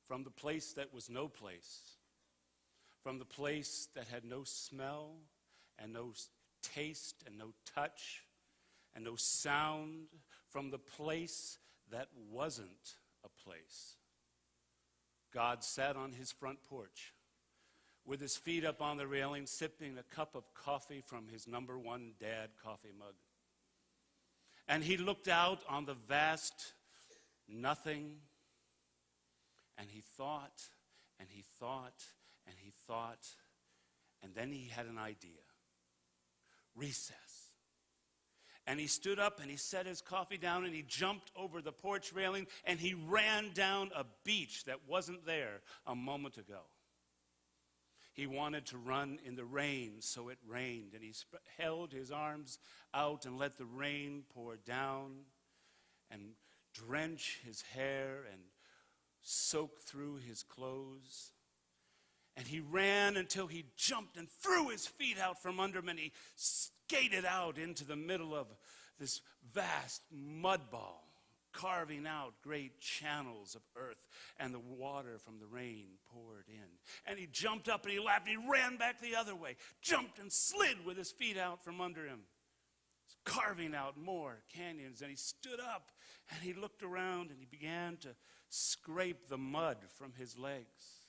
from the place that was no place, from the place that had no smell and no taste and no touch and no sound, from the place that wasn't a place. God sat on his front porch with his feet up on the railing, sipping a cup of coffee from his number one dad coffee mug. And he looked out on the vast nothing, and he thought, and he thought, and he thought, and then he had an idea. Recess. And he stood up and he set his coffee down and he jumped over the porch railing and he ran down a beach that wasn't there a moment ago. He wanted to run in the rain, so it rained, and he held his arms out and let the rain pour down and drench his hair and soak through his clothes. And he ran until he jumped and threw his feet out from under him, and he skated out into the middle of this vast mud ball, carving out great channels of earth, and the water from the rain poured in. And he jumped up and he laughed, and he ran back the other way, jumped and slid with his feet out from under him, carving out more canyons. And he stood up and he looked around and he began to scrape the mud from his legs,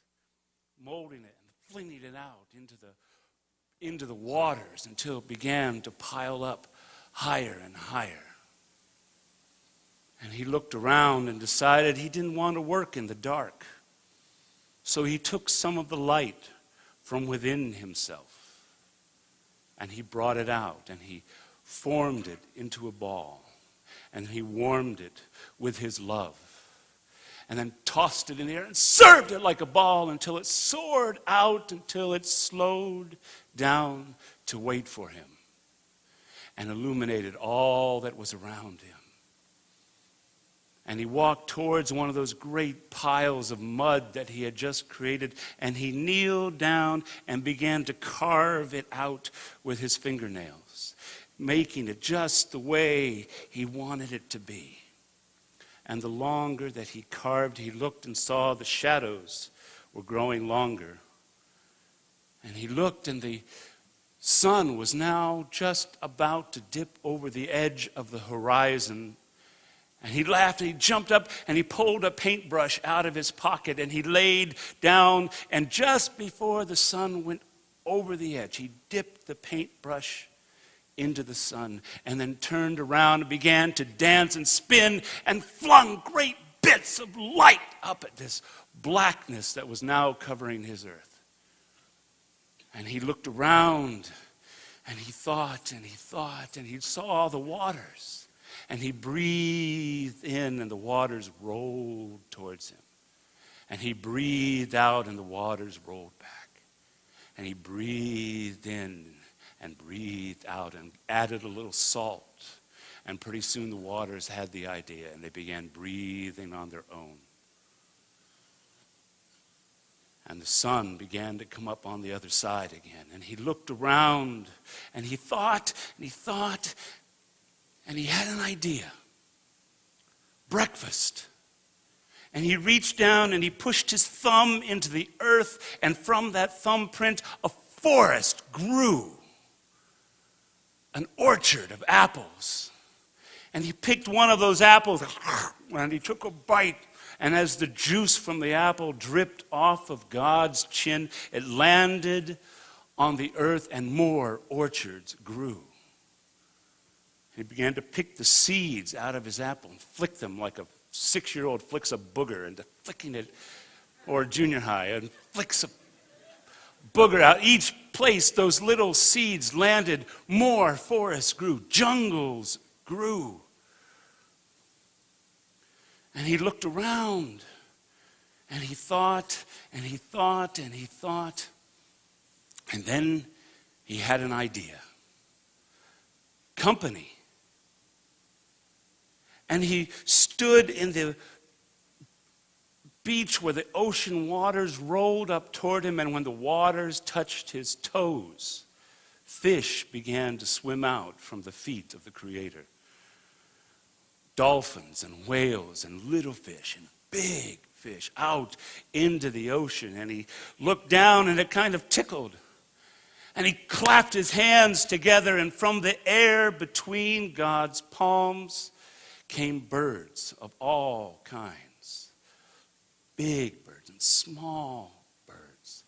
molding it and flinging it out into the waters until it began to pile up higher and higher. And he looked around and decided he didn't want to work in the dark. So he took some of the light from within himself and he brought it out and he formed it into a ball and he warmed it with his love and then tossed it in the air and served it like a ball until it soared out, until it slowed down to wait for him and illuminated all that was around him. And he walked towards one of those great piles of mud that he had just created, and he kneeled down and began to carve it out with his fingernails, making it just the way he wanted it to be. And the longer that he carved, he looked and saw the shadows were growing longer. And he looked, and the sun was now just about to dip over the edge of the horizon. And he laughed and he jumped up and he pulled a paintbrush out of his pocket and he laid down, and just before the sun went over the edge, he dipped the paintbrush into the sun and then turned around and began to dance and spin and flung great bits of light up at this blackness that was now covering his earth. And he looked around and he thought and he thought, and he saw the waters. And he breathed in and the waters rolled towards him. And he breathed out and the waters rolled back. And he breathed in and breathed out and added a little salt. And pretty soon the waters had the idea and they began breathing on their own. And the sun began to come up on the other side again. And he looked around and he thought and he thought. And he had an idea. Breakfast. And he reached down and he pushed his thumb into the earth, and from that thumbprint a forest grew. An orchard of apples. And he picked one of those apples and he took a bite, and as the juice from the apple dripped off of God's chin, it landed on the earth and more orchards grew. He began to pick the seeds out of his apple and flick them like a 6-year-old flicks a booger into flicking it, or junior high, and flicks a booger out. Each place those little seeds landed, more forests grew, jungles grew. And he looked around and he thought and he thought and he thought. And then he had an idea. Company. And he stood in the beach where the ocean waters rolled up toward him, and when the waters touched his toes, fish began to swim out from the feet of the Creator. Dolphins and whales and little fish and big fish out into the ocean. And he looked down and it kind of tickled. And he clapped his hands together, and from the air between God's palms came birds of all kinds. Big birds and small birds.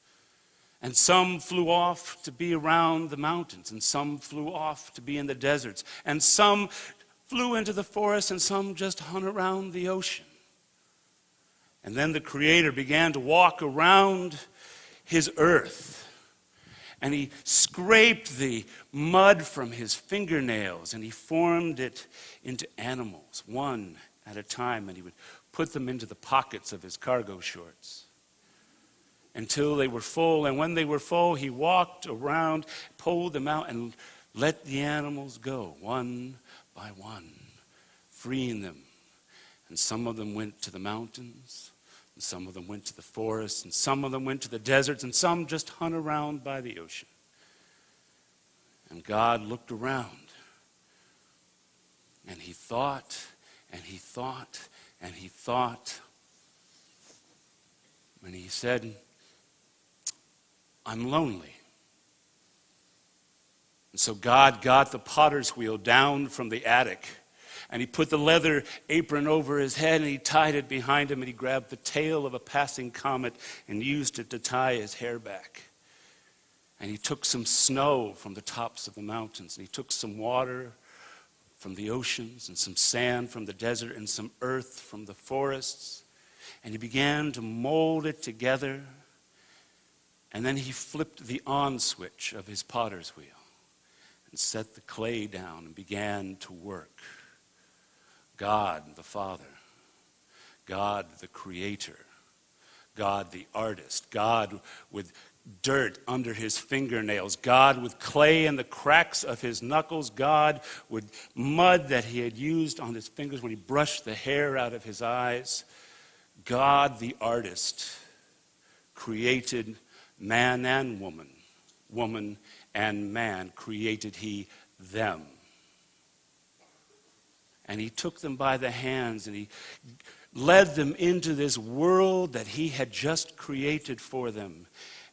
And some flew off to be around the mountains, and some flew off to be in the deserts, and some flew into the forest, and some just hung around the ocean. And then the Creator began to walk around his earth. And he scraped the mud from his fingernails, and he formed it into animals, one at a time, and he would put them into the pockets of his cargo shorts until they were full. And when they were full, he walked around, pulled them out, and let the animals go one by one, freeing them. And some of them went to the mountains, and some of them went to the forests, and some of them went to the deserts, and some just hung around by the ocean. And God looked around, and he thought, and he thought, and he thought, and he said, I'm lonely. And so God got the potter's wheel down from the attic, and he put the leather apron over his head, and he tied it behind him, and he grabbed the tail of a passing comet and used it to tie his hair back. And he took some snow from the tops of the mountains, and he took some water from the oceans, and some sand from the desert, and some earth from the forests, and he began to mold it together. And then he flipped the on switch of his potter's wheel and set the clay down and began to work. God the Father, God the Creator, God the artist, God with dirt under his fingernails, God with clay in the cracks of his knuckles, God with mud that he had used on his fingers when he brushed the hair out of his eyes. God the artist created man and woman, woman and man created he them. And he took them by the hands, and he led them into this world that he had just created for them.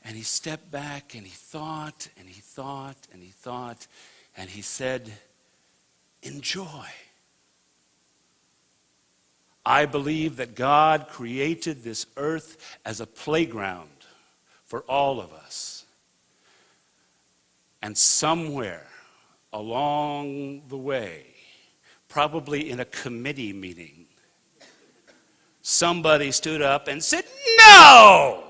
And he stepped back, and he thought, and he thought, and he thought, and he said, enjoy. I believe that God created this earth as a playground for all of us. And somewhere along the way, probably in a committee meeting, somebody stood up and said, no!